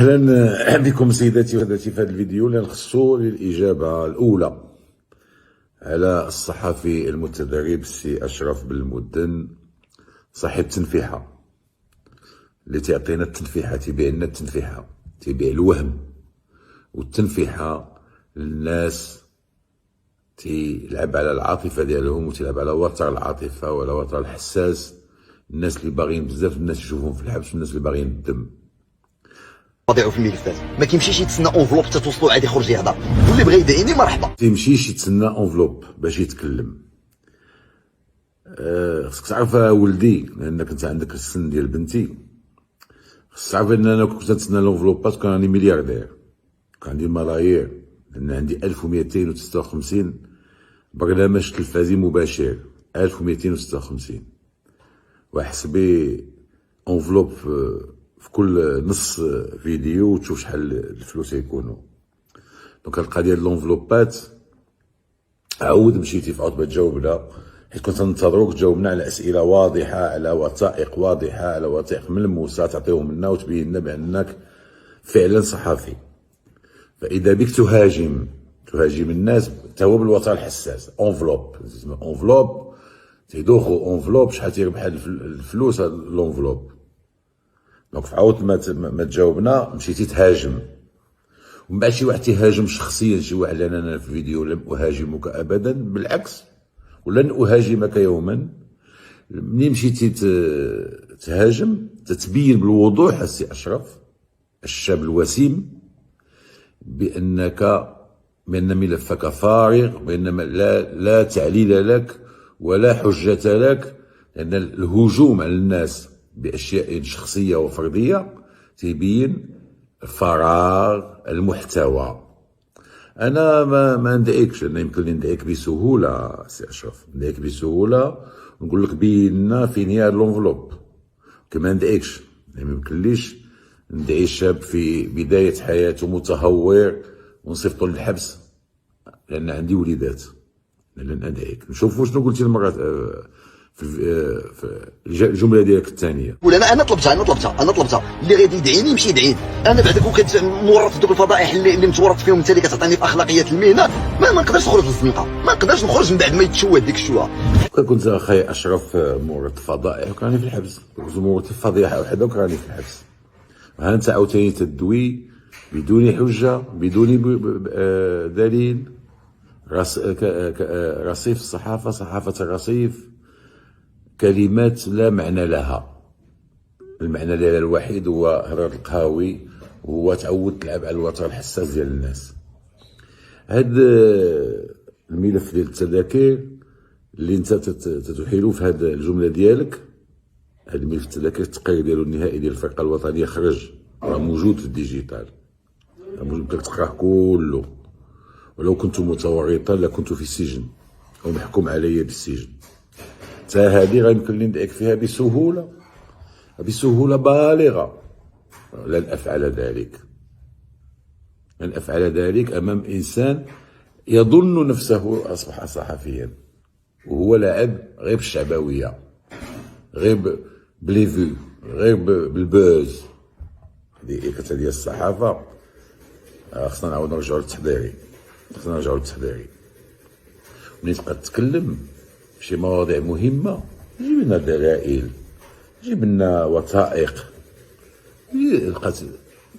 اهلا بكم سيداتي وسادتي في هذا الفيديو اللي نخصو للاجابه الاولى على الصحفي المتدرب السي اشرف بالمدن صاحب التنفيحه اللي تعطينا التنفيحه، تيبيع لنا التنفيحه، تيبيع الوهم والتنفيحه للناس، تيلعب على العاطفه ديالهم وتلعب على وتر العاطفه ولا وتر الحساس. الناس اللي باغيين بزاف الناس يشوفوهم في الحبس والناس اللي باغيين الدم وضعوا في الملفات، ما كيمشيش يتسنى اونفلوب حتى توصلوا عاد يخرج يهضر، واللي بغى يدعيني مرحبا. تيمشيش يتسنى اونفلوب باش يتكلم. خصك تعرف ولدي، لانك انت عندك السن ديال بنتي، خصك تعرف ان انا كنت نتسنى لونفلوبات كان راني ملياردير، كان عندي ملايير، لان عندي 1256 برنامج تلفزي مباشر، 1256 وحسبي اونفلوب في كل نص فيديو وتشوف شحال الفلوس يكونوا. دونك القضيه ديال لونفلوبات عاود مشيتي في عطبه تجاوبنا، حيت كنت ننتظروك تجاوبنا على اسئله واضحه، على وثائق واضحه، على وثائق ملموسه تعطيهم لنا وتبين لنا بانك فعلا صحفي. فاذا بك تهاجم الناس تا هو بالوتر الحساس، اونفلوب تيدوخو اونفلوب، شحال تيربح الفلوس هاد لونفلوب. دونك في عوض ما تجاوبنا مشيتي تهاجم، ومن بعد شي واحد تيهاجم شخصيا شي واحد، لان انا في الفيديو لم اهاجمك ابدا، بالعكس ولن اهاجمك يوما. منين مشيتي تهاجم تتبين بالوضوح السي اشرف الشاب الوسيم بان ملفك فارغ، بان لا تعليل لك ولا حجة لك، لان الهجوم على الناس باشياء شخصيه وفرديه تيبين فراغ المحتوى. انا ما ندعيكش، انا يمكن لي ندعيك بسهوله سي اشرف، ندعيك بسهوله ونقول لك بين لنا فين هي لونفلوب، كما ندعيكش. يعني ما يمكنليش ندعي شاب في بدايه حياته متهور ونصيفطو للحبس، لان عندي وليدات. لن ادعيك. نشوفوا شنو قلتي المره في الجمله ديالك الثانيه. ولا انا طلبتها اللي غادي يدعيني يمشي يدعيني. انا بعدا كون كنورط في دوك الفضائح اللي متورط فيهم انت، اللي كتعطيني في اخلاقيات المهنه، ما نقدرش نخرج للزنقه، ما نقدرش نخرج من بعد ما يتشوه ديك الشوهه. كنت اخي اشرف مورط فضائح وكراني في الحبس، كنت مورط فضيحه وحده وكراني في الحبس. ها انت عاوتاني تدوي بدون حجه، بدون دليل. رصيف الصحافه، صحافه الرصيف، كلمات لا معنى لها. المعنى ديالها الوحيد هو هضره القهاوي، وهو تعود تلعب على الوتر الحساس ديال الناس. هاد الملف ديال التذاكر اللي انت تتحيلو في هاد الجمله ديالك، هاد الملف التذاكر التقرير ديالو النهائي ديال الفرقه الوطنيه خرج، راه موجود في الديجيتال، يمكنك تقراه كله. ولو كنت متورطا لكنت في السجن او محكوم علي بالسجن. تا هذه غيمكن لي ندعيك فيها بسهوله بالغه. لن افعل ذلك امام انسان يظن نفسه اصبح صحفيا، وهو لاعب غير بالشعبويه، غير بليفو، غير بالبوز. هذه ديال الصحافه. خصنا نعاود نرجعو للتحضيري، ملي تبقى تتكلم شي مواضيع مهمه جيب لنا دلائل، جيب لنا وثائق، تبقى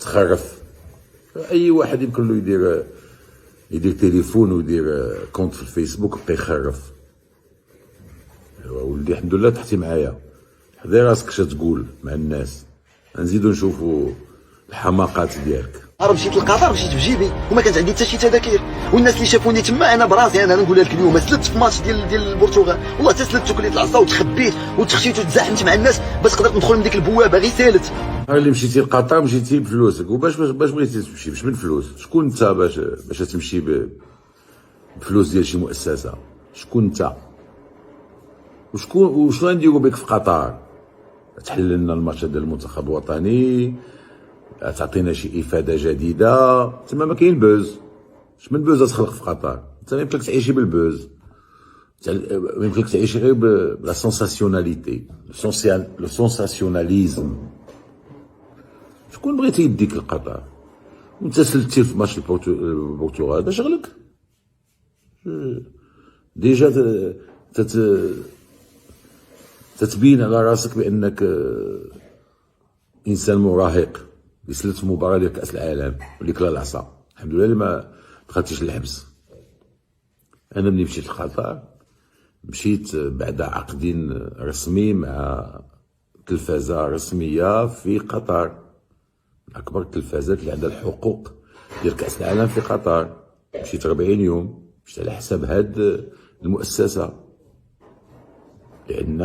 تخرف. اي واحد يمكن له يدير تليفون ويدير كونت في الفيسبوك ويبقى يخرف. ولدي الحمد لله تحتي معايا، حضي راسك اش تقول مع الناس، نزيدو نشوفو الحماقات ديالك. انا مشيت للقطر، مشيت بجيبي وما كانت عندي حتى شي تذاكير، والناس اللي شافوني تما انا براسي انا نقولها لك اليوم سلت في ماتش ديال البرتغال، والله حتى سلت كليت العصا وتخبيت وتخشيت وتزاحمت مع الناس باش قدرت ندخل من ديك البوابه، غير سالت. اللي مشيتي لقطر مشيتي بفلوسك، وباش بغيتي تمشي باش بالفلوس. شكون انت باش تمشي بفلوس ديال شي مؤسسه؟ شكون انت؟ وشنو غنديرو بك في قطر؟ تحل لنا الماتش ديال المنتخب الوطني، تعطينا شي افاده جديده. تما ما كاين بوز. اش من بوز تخلق في قطر؟ انت ما يمكنلك تعيشي بالبوز، ما يمكنلك تعيشي غير بلا سونساسيوناليتي، لو سونساسيوناليزم. شكون بغيتي يديك لقطر وانت سلتي في ماتش البرتغال؟ هذا شغلك ديجا. تتبين على راسك بانك انسان مراهق اللي سلت مباراه ديال كاس العالم واللي كلا العصا. الحمد لله اللي ما دخلتيش للحبس. انا ملي مشيت لقطر مشيت بعد عقد رسمي مع تلفازه رسميه في قطر، من اكبر التلفازات اللي عندها الحقوق ديال كاس العالم في قطر. مشيت 40 يوم، مشيت على حساب هاد المؤسسه، لان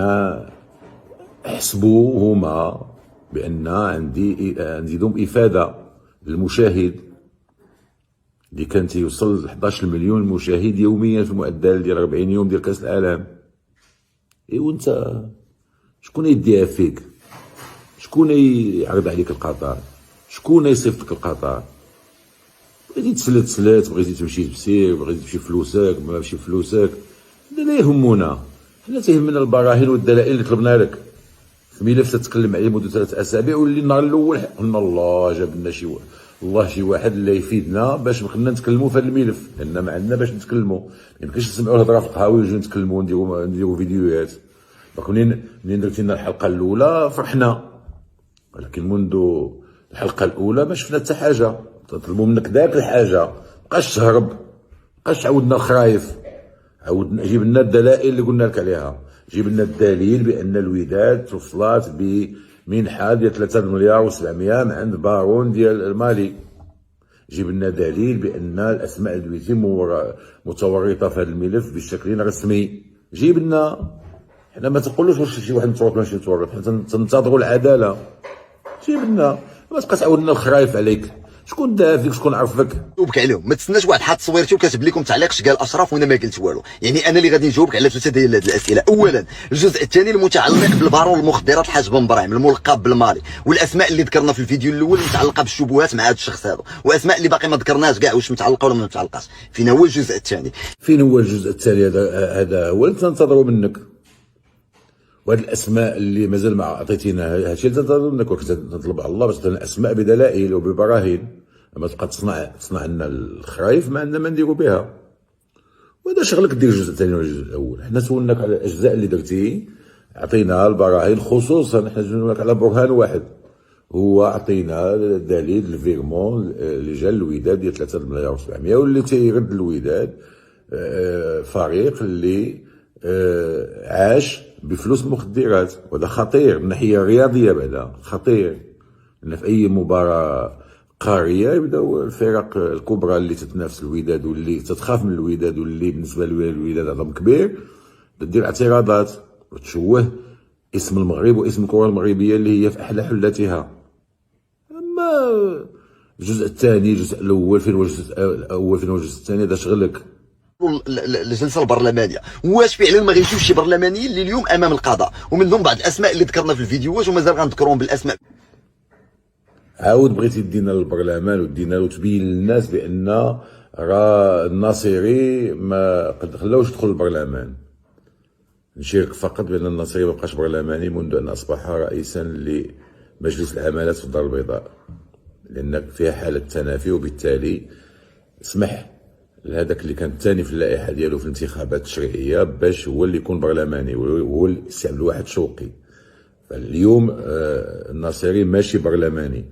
حسبوا هما بان عندي دوم افاده للمشاهد اللي كان تيوصل ل 11 مليون مشاهد يوميا في المعدل ديال 40 يوم ديال كاس العالم. ايوا انت شكون يديها فيك؟ شكون يعرض عليك القطر؟ شكون يصيفطك القطر؟ بغيتي تسلت، بغيتي تمشي تبسير، بغيتي تمشي فلوسك، ما ماشي فلوسك، هذا لا يهمنا. حنا تيهمنا البراهين والدلائل اللي طلبنا لك في ملف تتكلم عليه مده 3 اسابيع، واللي النهار الاول قلنا الله جاب لنا شي واحد اللي يفيدنا باش بقينا نتكلموا في هذا الملف، لان ما عندنا باش نتكلموا. ما يمكنش نسمعوا الهضره في القهاوي ونجيو نتكلموا نديروا فيديوهات. دونك منين درتي لنا الحلقه الاولى فرحنا، ولكن منذ الحلقه الاولى ما شفنا حتى حاجه. تطلبوا منك ذاك الحاجه، مابقاش تهرب، مابقاش تعاودنا الخرايف، عاودنا جيب لنا الدلائل اللي قلنا لك عليها. جيب لنا الدليل بان الوداد توصلات بمنحه ديال 3 مليار و700 من عند بارون ديال المالي. جيب لنا دليل بان الاسماء الدويتي متورطه في هذا الملف بشكل رسمي. جيب لنا، حنا ما تقولوش واش شي واحد متورط ماشي متورط، حنا تنتظروا العداله. جيب لنا، ما تبقى تعاودنا الخرايف عليك. شكون داها فيك؟ شكون عرفك؟ جاوبك عليهم. ما تسناش واحد حاط تصويرتي وكاتب لكم تعليق اش قال اشرف وانا ما قلت والو. يعني انا اللي غادي نجاوبك على 3 ديال هاد الاسئله. اولا الجزء الثاني المتعلق بالبارون المخدرات الحاج بن براهيم الملقب بالمالي، والاسماء اللي ذكرنا في الفيديو الاول متعلقه بالشبهات مع هذا الشخص هذا، واسماء اللي باقي ما ذكرناش كاع واش متعلقه ولا ما متعلقاش. فين هو الجزء الثاني؟ فين هو الجزء الثاني؟ هذا هو اللي تنتظروا منك. وهاد الاسماء اللي مازال ما عطيتينا هادشي اللي تنتظروا منك، وكتطلب على الله باش تعطينا اسماء بدلائل وببراهين. اما تبقى تصنع لنا الخرايف ما عندنا ما نديروا بها. وهذا شغلك دير الجزء الثاني والجزء الاول. حنا سولناك على الاجزاء اللي درتي، عطينا البراهين، خصوصا حنا سولناك على برهان واحد، هو عطينا دليل الفيرمون اللي جا الوداد ديال 3 مليار و700، واللي تيرد الوداد فريق اللي عاش بفلوس المخدرات. وهذا خطير من الناحيه الرياضيه، بعدا خطير، لان في اي مباراه قاريه يبداو الفرق الكبرى اللي تتنافس الوداد واللي تتخاف من الوداد واللي بالنسبه للوداد عظم كبير تدير اعتراضات وتشوه اسم المغرب واسم الكره المغربيه اللي هي في احلى حلتها. اما الجزء الثاني، الجزء الاول، فين هو الجزء الاول، فين هو الجزء الثاني؟ هذا شغلك. الجلسه البرلمانيه، واش فعلا ما غيمشيوش شي برلمانيين اللي اليوم امام القضاء، ومنهم بعض الاسماء اللي ذكرنا في الفيديوهات ومازال غنذكرهم بالاسماء. عاود بغيتي دينا للبرلمان ودينا له تبين للناس بان راه الناصري ما قد خلاوش يدخل البرلمان. نشيرك فقط بان الناصري ما بقاش برلماني منذ ان اصبح رئيسا لمجلس العمالات في الدار البيضاء، لان فيها حاله تنافي، وبالتالي اسمح لهذاك اللي كان الثاني في اللائحه ديالو في الانتخابات التشريعيه باش هو اللي يكون برلماني، وهو السي عبد الواحد شوقي. فاليوم الناصري ماشي برلماني،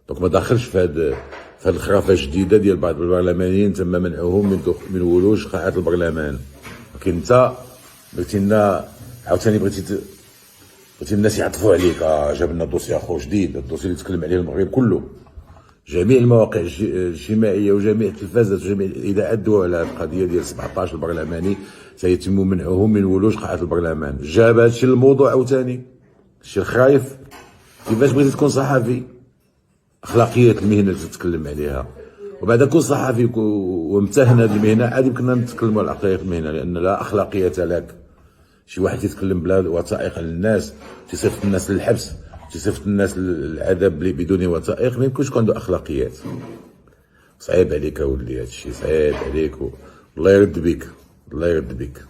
دونك ما داخلش في هاد الخرافه الجديده ديال بعض البرلمانيين تم منعهم من ولوج قاعات البرلمان. ولكن انت بغيتي لنا عاوتاني بغيتي الناس يعطفوا عليك. جاب لنا دوسي اخو جديد، الدوسي اللي تكلم عليه المغرب كله، جميع المواقع الاجتماعيه وجميع التلفازات وجميع الاذاعات دوا على القضيه ديال 17 برلماني سيتم منعهم من ولوج قاعات البرلمان. جاب هادشي للموضوع عاوتاني، هادشي الخرايف. كيفاش بغيتي تكون صحفي؟ اخلاقيات المهنه اللي تتكلم عليها، وبعد كون صحفي وامتهن هذه المهنه عادي يمكننا نتكلموا على اخلاقيات المهنه، لان لا اخلاقيه لك. شي واحد يتكلم بلا وثائق للناس، تيصيفط الناس للحبس، تيصيفط الناس للعذاب بدون وثائق، ما يمكنش يكون عنده اخلاقيات. صعيب عليك اولدي هادشي، صعيب عليك. الله يرد بك، الله يرد بك.